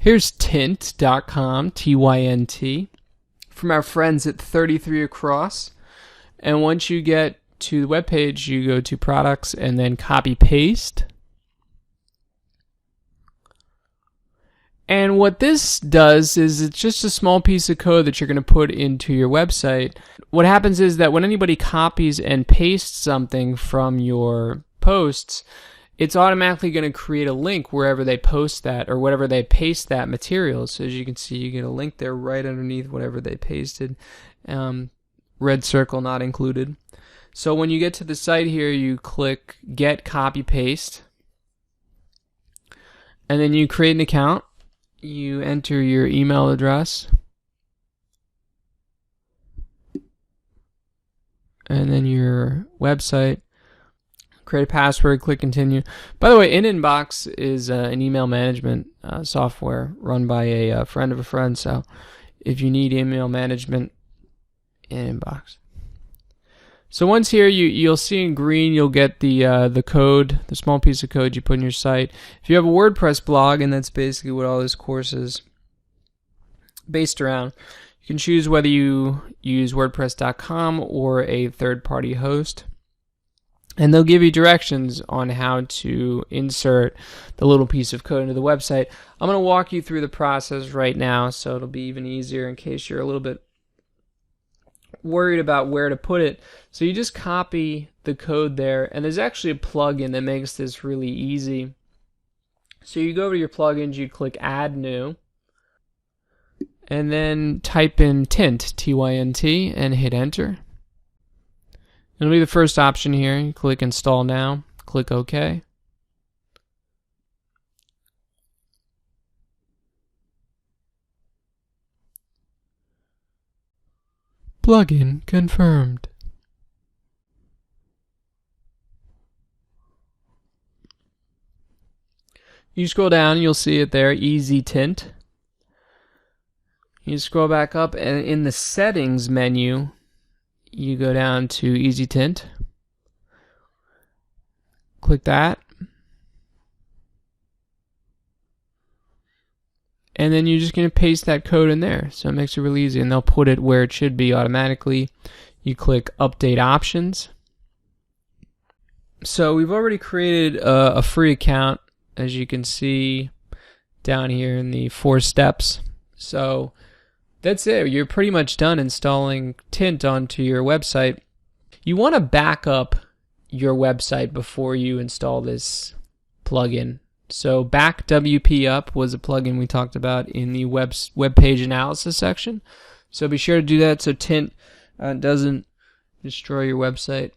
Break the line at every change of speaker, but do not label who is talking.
Here's tint.com, T-Y-N-T, from our friends at 33 Across. And once you get to the web page, you go to products and then copy paste. And what this does is it's just a small piece of code that you're going to put into your website. What happens is that when anybody copies and pastes something from your posts, it's automatically going to create a link wherever they post that or whatever they paste that material. So as you can see, you get a link there right underneath whatever they pasted. Red circle not included. So when you get to the site here, you click Get Copy Paste. And then you create an account. You enter your email address. And then your website. Create a password, click continue. By the way, Inbox is an email management software run by a friend of a friend. So if you need email management, Inbox. So once here, you'll see in green, you'll get the code, the small piece of code you put in your site. If you have a WordPress blog, and that's basically what all this course is based around, you can choose whether you use WordPress.com or a third-party host. And they'll give you directions on how to insert the little piece of code into the website. I'm going to walk you through the process right now, so it'll be even easier in case you're a little bit worried about where to put it. So you just copy the code there, and there's actually a plugin that makes this really easy. So you go over to your plugins, you click Add New, and then type in Tint, T-Y-N-T, and hit Enter. It'll be the first option here. You click Install Now, click OK. Plugin confirmed. You scroll down, you'll see it there, Easy Tint. You scroll back up, and in the Settings menu, you go down to Easy Tint. Click that. And then you're just going to paste that code in there. So it makes it really easy, and they'll put it where it should be automatically. You click Update Options. So we've already created a free account, as you can see down here in the 4 steps. So that's it. You're pretty much done installing Tint onto your website. You want to back up your website before you install this plugin. So Back WP Up was a plugin we talked about in the web page analysis section. So be sure to do that so Tint doesn't destroy your website.